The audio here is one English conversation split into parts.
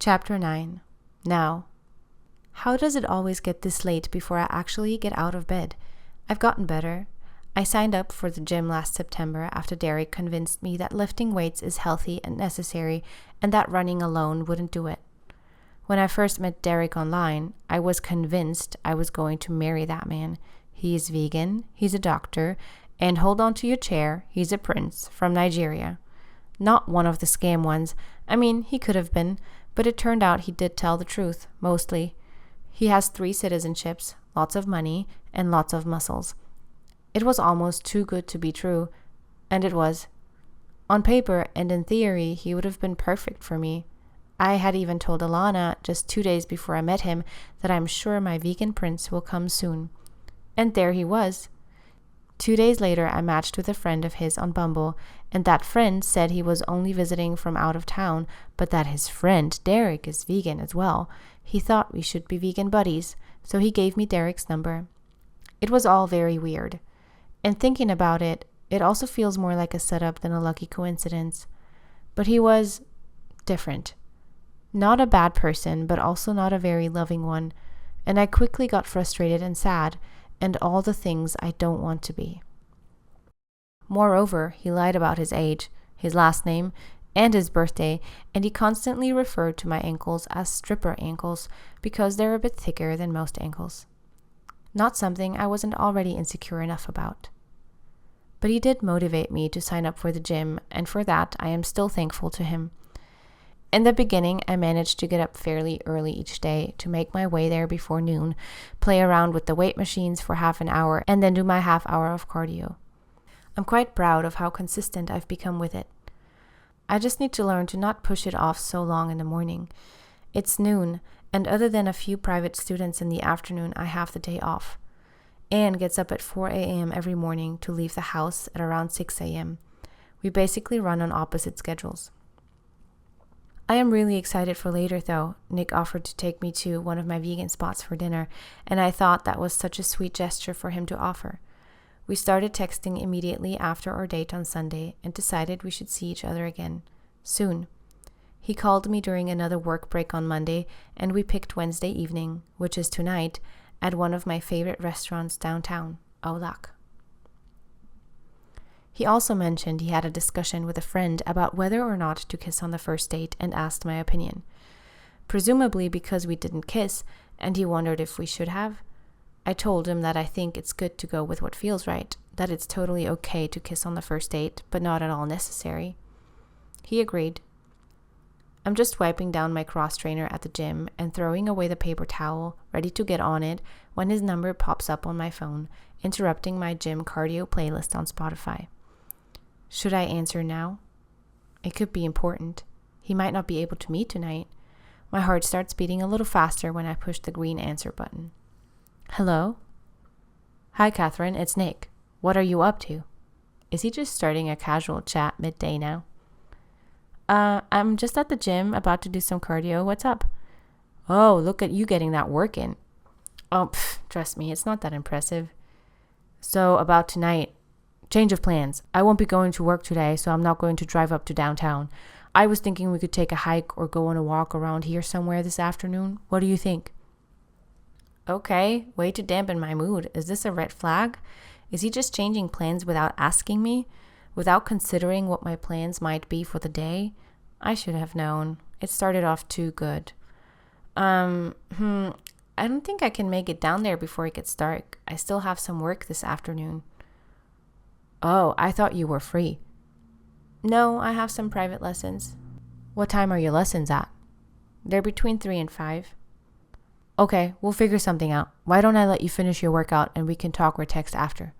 Chapter 9. Now. How does it always get this late before I actually get out of bed? I've gotten better. I signed up for the gym last September after Derek convinced me that lifting weights is healthy and necessary and that running alone wouldn't do it. When I first met Derek online, I was convinced I was going to marry that man. He is vegan, he's a doctor, and hold on to your chair, he's a prince from Nigeria. Not one of the scam ones. I mean, he could have been, but it turned out he did tell the truth, mostly. He has 3 citizenships, lots of money, and lots of muscles. It was almost too good to be true, and it was. On paper and in theory, he would have been perfect for me. I had even told Alana just 2 days before I met him that I'm sure my vegan prince will come soon. And there he was. 2 days later, I matched with a friend of his on Bumble, and that friend said he was only visiting from out of town, but that his friend, Derek, is vegan as well. He thought we should be vegan buddies, so he gave me Derek's number. It was all very weird. And thinking about it, it also feels more like a setup than a lucky coincidence. But he was different. Not a bad person, but also not a very loving one, and I quickly got frustrated and sad, and all the things I don't want to be. Moreover, he lied about his age, his last name, and his birthday, and he constantly referred to my ankles as stripper ankles because they're a bit thicker than most ankles. Not something I wasn't already insecure enough about. But he did motivate me to sign up for the gym, and for that I am still thankful to him. In the beginning, I managed to get up fairly early each day to make my way there before noon, play around with the weight machines for half an hour, and then do my half hour of cardio. I'm quite proud of how consistent I've become with it. I just need to learn to not push it off so long in the morning. It's noon, and other than a few private students in the afternoon, I have the day off. Anne gets up at 4 a.m. every morning to leave the house at around 6 a.m. We basically run on opposite schedules. I am really excited for later though. Nick offered to take me to one of my vegan spots for dinner, and I thought that was such a sweet gesture for him to offer. We started texting immediately after our date on Sunday and decided we should see each other again, soon. He called me during another work break on Monday, and we picked Wednesday evening, which is tonight, at one of my favorite restaurants downtown, Audiobook. He also mentioned he had a discussion with a friend about whether or not to kiss on the first date and asked my opinion. Presumably because we didn't kiss, and he wondered if we should have. I told him that I think it's good to go with what feels right, that it's totally okay to kiss on the first date, but not at all necessary. He agreed. I'm just wiping down my cross trainer at the gym and throwing away the paper towel, ready to get on it, when his number pops up on my phone, interrupting my gym cardio playlist on Spotify. Should I answer now? It could be important. He might not be able to meet tonight. My heart starts beating a little faster when I push the green answer button. Hello? Hi, Kathrin, it's Nick. What are you up to? Is he just starting a casual chat midday now? I'm just at the gym, about to do some cardio. What's up? Oh, look at you getting that work in. Oh, trust me, it's not that impressive. So, about tonight. Change of plans. I won't be going to work today, so I'm not going to drive up to downtown. I was thinking we could take a hike or go on a walk around here somewhere this afternoon. What do you think? Okay, way to dampen my mood. Is this a red flag? Is he just changing plans without asking me? Without considering what my plans might be for the day? I should have known. It started off too good. I don't think I can make it down there before it gets dark. I still have some work this afternoon. Oh, I thought you were free. No, I have some private lessons. What time are your lessons at? They're between 3 and 5. Okay, we'll figure something out. Why don't I let you finish your workout and we can talk or text after?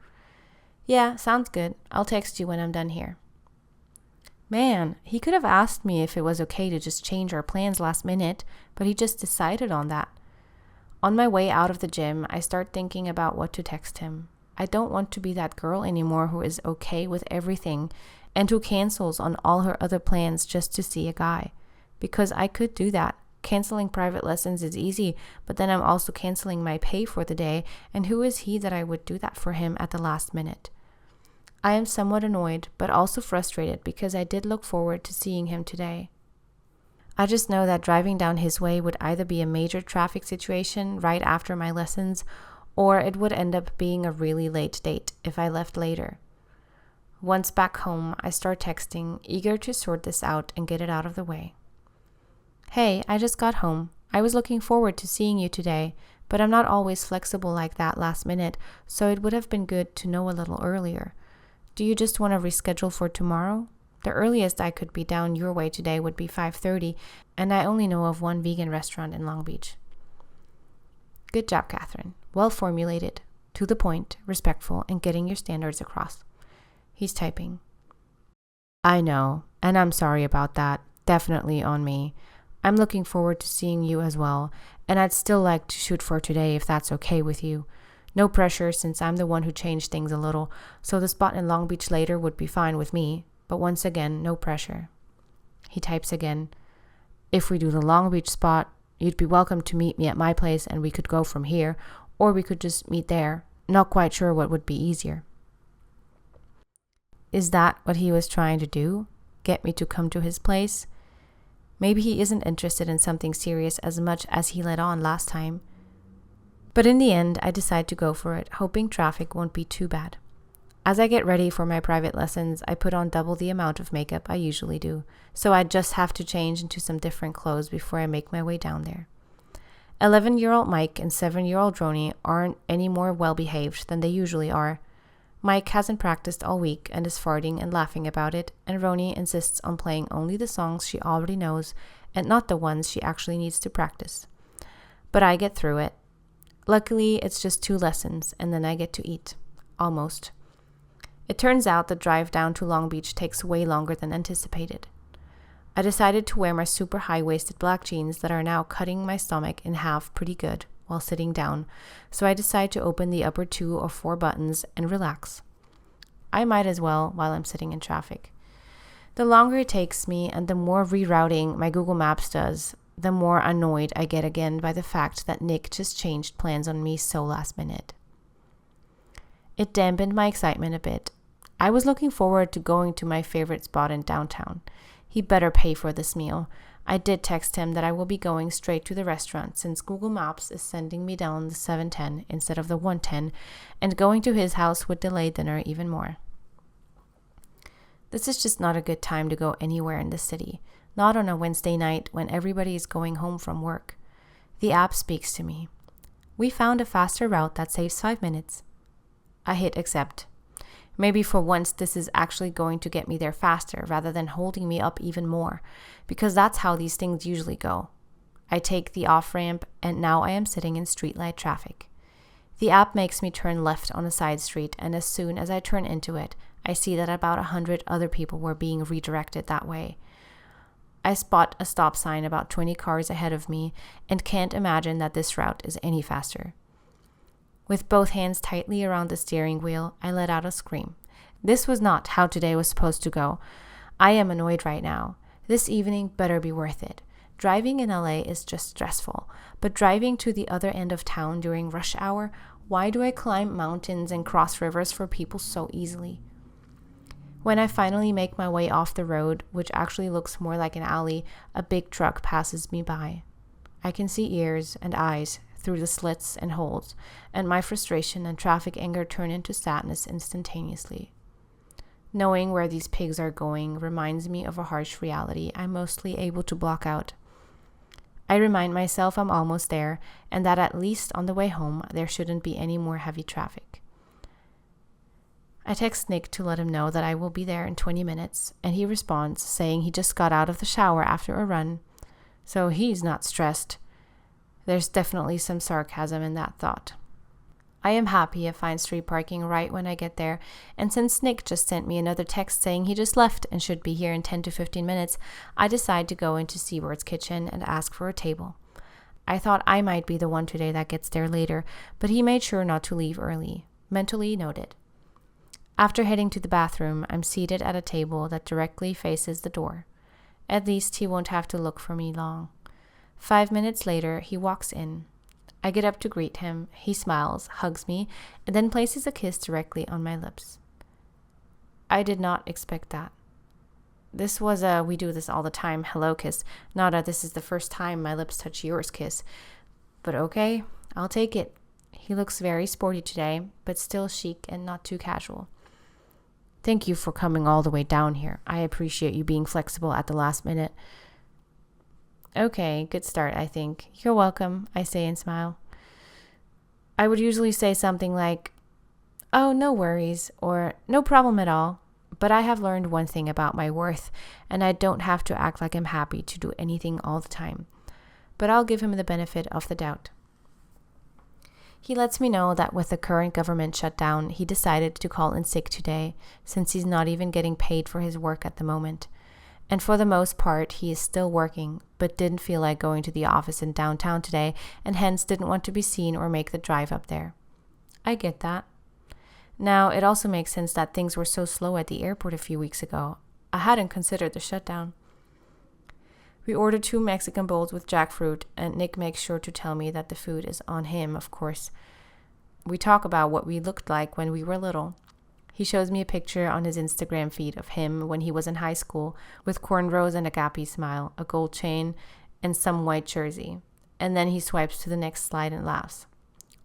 Yeah, sounds good. I'll text you when I'm done here. Man, he could have asked me if it was okay to just change our plans last minute, but he just decided on that. On my way out of the gym, I start thinking about what to text him. I don't want to be that girl anymore who is okay with everything and who cancels on all her other plans just to see a guy. Because I could do that. Canceling private lessons is easy, but then I'm also canceling my pay for the day, and who is he that I would do that for him at the last minute? I am somewhat annoyed, but also frustrated because I did look forward to seeing him today. I just know that driving down his way would either be a major traffic situation right after my lessons, or it would end up being a really late date if I left later. Once back home, I start texting, eager to sort this out and get it out of the way. Hey, I just got home. I was looking forward to seeing you today, but I'm not always flexible like that last minute, so it would have been good to know a little earlier. Do you just want to reschedule for tomorrow? The earliest I could be down your way today would be 5:30, and I only know of one vegan restaurant in Long Beach. Good job, Kathrin. Well formulated, to the point, respectful, and getting your standards across. He's typing. I know, and I'm sorry about that. Definitely on me. I'm looking forward to seeing you as well, and I'd still like to shoot for today if that's okay with you. No pressure since I'm the one who changed things a little, so the spot in Long Beach later would be fine with me, but once again, no pressure. He types again. If we do the Long Beach spot, you'd be welcome to meet me at my place and we could go from here, or we could just meet there. Not quite sure what would be easier. Is that what he was trying to do? Get me to come to his place? Maybe he isn't interested in something serious as much as he let on last time. But in the end, I decide to go for it, hoping traffic won't be too bad. As I get ready for my private lessons, I put on double the amount of makeup I usually do, so I just have to change into some different clothes before I make my way down there. 11-year-old Mike and 7-year-old Roni aren't any more well-behaved than they usually are. Mike hasn't practiced all week and is farting and laughing about it, and Roni insists on playing only the songs she already knows and not the ones she actually needs to practice. But I get through it. Luckily, it's just 2 lessons, and then I get to eat. Almost. It turns out the drive down to Long Beach takes way longer than anticipated. I decided to wear my super high-waisted black jeans that are now cutting my stomach in half pretty good while sitting down, so I decide to open the upper 2 or 4 buttons and relax. I might as well while I'm sitting in traffic. The longer it takes me and the more rerouting my Google Maps does, the more annoyed I get again by the fact that Nick just changed plans on me so last minute. It dampened my excitement a bit. I was looking forward to going to my favorite spot in downtown. He better pay for this meal. I did text him that I will be going straight to the restaurant since Google Maps is sending me down the 710 instead of the 110, and going to his house would delay dinner even more. This is just not a good time to go anywhere in the city, not on a Wednesday night when everybody is going home from work. The app speaks to me. We found a faster route that saves 5 minutes. I hit accept. Maybe for once this is actually going to get me there faster rather than holding me up even more, because that's how these things usually go. I take the off-ramp and now I am sitting in streetlight traffic. The app makes me turn left on a side street, and as soon as I turn into it, I see that about 100 other people were being redirected that way. I spot a stop sign about 20 cars ahead of me and can't imagine that this route is any faster. With both hands tightly around the steering wheel, I let out a scream. This was not how today was supposed to go. I am annoyed right now. This evening better be worth it. Driving in LA is just stressful, but driving to the other end of town during rush hour, why do I climb mountains and cross rivers for people so easily? When I finally make my way off the road, which actually looks more like an alley, a big truck passes me by. I can see ears and eyes through the slits and holes, and my frustration and traffic anger turn into sadness instantaneously. Knowing where these pigs are going reminds me of a harsh reality I'm mostly able to block out. I remind myself I'm almost there, and that at least on the way home there shouldn't be any more heavy traffic. I text Nick to let him know that I will be there in 20 minutes, and he responds saying he just got out of the shower after a run, so he's not stressed. There's definitely some sarcasm in that thought. I am happy I find street parking right when I get there, and since Nick just sent me another text saying he just left and should be here in 10 to 15 minutes, I decide to go into Seabird's kitchen and ask for a table. I thought I might be the one today that gets there later, but he made sure not to leave early. Mentally noted. After heading to the bathroom, I'm seated at a table that directly faces the door. At least he won't have to look for me long. 5 minutes later, he walks in. I get up to greet him. He smiles, hugs me, and then places a kiss directly on my lips. I did not expect that. This was a we do this all the time hello kiss, not a this is the first time my lips touch yours kiss. But okay, I'll take it. He looks very sporty today, but still chic and not too casual. Thank you for coming all the way down here. I appreciate you being flexible at the last minute. Okay, good start, I think. You're welcome, I say and smile. I would usually say something like, oh, no worries, or no problem at all. But I have learned one thing about my worth, and I don't have to act like I'm happy to do anything all the time. But I'll give him the benefit of the doubt. He lets me know that with the current government shutdown, he decided to call in sick today, since he's not even getting paid for his work at the moment. And for the most part, he is still working, but didn't feel like going to the office in downtown today, and hence didn't want to be seen or make the drive up there. I get that. Now, it also makes sense that things were so slow at the airport a few weeks ago. I hadn't considered the shutdown. We ordered 2 Mexican bowls with jackfruit, and Nick makes sure to tell me that the food is on him, of course. We talk about what we looked like when we were little. He shows me a picture on his Instagram feed of him when he was in high school, with cornrows and a gappy smile, a gold chain, and some white jersey. And then he swipes to the next slide and laughs.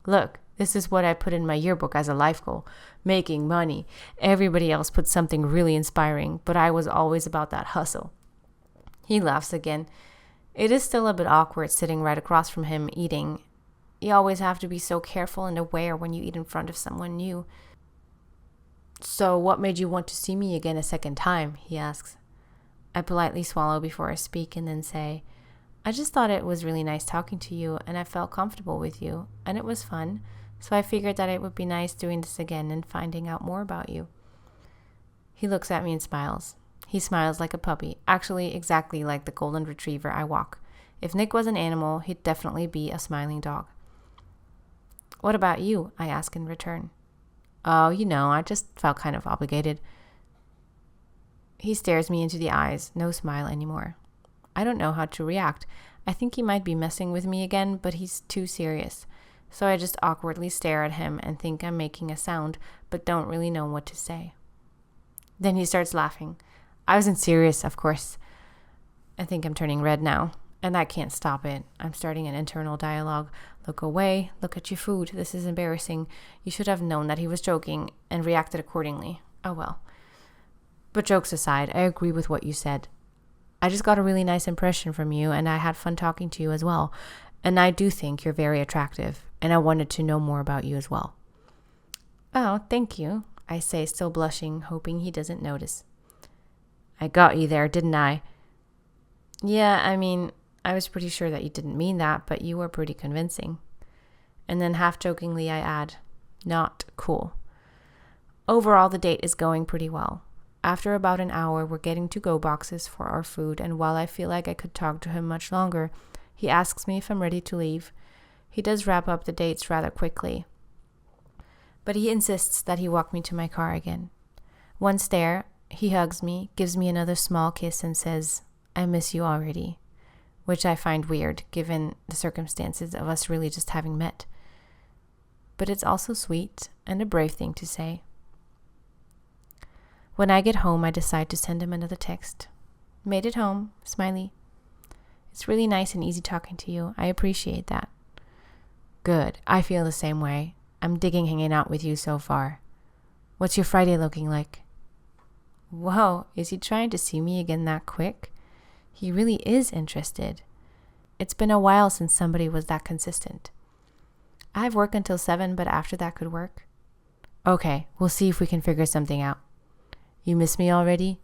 Look, this is what I put in my yearbook as a life goal, making money. Everybody else put something really inspiring, but I was always about that hustle. He laughs again. It is still a bit awkward sitting right across from him eating. You always have to be so careful and aware when you eat in front of someone new. So what made you want to see me again a second time? He asks. I politely swallow before I speak and then say, I just thought it was really nice talking to you, and I felt comfortable with you, and it was fun. So I figured that it would be nice doing this again and finding out more about you. He looks at me and smiles. He smiles like a puppy, actually exactly like the golden retriever I walk. If Nick was an animal, he'd definitely be a smiling dog. What about you? I ask in return. Oh, I just felt kind of obligated. He stares me into the eyes, no smile anymore. I don't know how to react. I think he might be messing with me again, but he's too serious. So I just awkwardly stare at him and think I'm making a sound, but don't really know what to say. Then he starts laughing. I wasn't serious, of course. I think I'm turning red now, and I can't stop it. I'm starting an internal dialogue. Look away, look at your food. This is embarrassing. You should have known that he was joking and reacted accordingly. Oh well. But jokes aside, I agree with what you said. I just got a really nice impression from you, and I had fun talking to you as well. And I do think you're very attractive, and I wanted to know more about you as well. Oh, thank you, I say, still blushing, hoping he doesn't notice. I got you there, didn't I? Yeah, I was pretty sure that you didn't mean that, but you were pretty convincing. And then half-jokingly I add, not cool. Overall, the date is going pretty well. After about an hour, we're getting to-go boxes for our food, and while I feel like I could talk to him much longer, he asks me if I'm ready to leave. He does wrap up the dates rather quickly, but he insists that he walk me to my car again. Once there, he hugs me, gives me another small kiss, and says, I miss you already, which I find weird given the circumstances of us really just having met. But it's also sweet and a brave thing to say. When I get home, I decide to send him another text. Made it home, smiley. It's really nice and easy talking to you. I appreciate that. Good. I feel the same way. I'm digging hanging out with you so far. What's your Friday looking like? Whoa, is he trying to see me again that quick? He really is interested. It's been a while since somebody was that consistent. I have work until 7, but after that could work. Okay, we'll see if we can figure something out. You miss me already?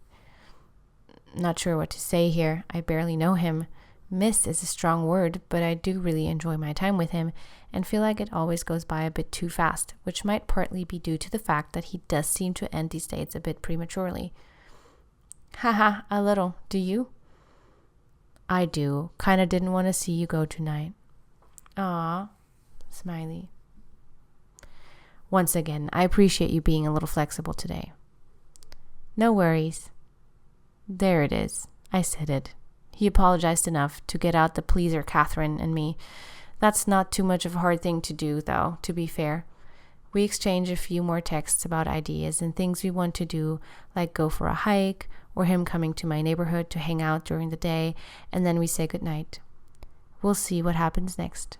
Not sure what to say here. I barely know him. Miss is a strong word, but I do really enjoy my time with him and feel like it always goes by a bit too fast, which might partly be due to the fact that he does seem to end these dates a bit prematurely. Haha, a little. Do you? I do. Kinda didn't want to see you go tonight. Aw, smiley. Once again, I appreciate you being a little flexible today. No worries. There it is. I said it. He apologized enough to get out the pleaser Kathrin and me. That's not too much of a hard thing to do, though, to be fair. We exchange a few more texts about ideas and things we want to do, like go for a hike or him coming to my neighborhood to hang out during the day, and then we say goodnight. We'll see what happens next.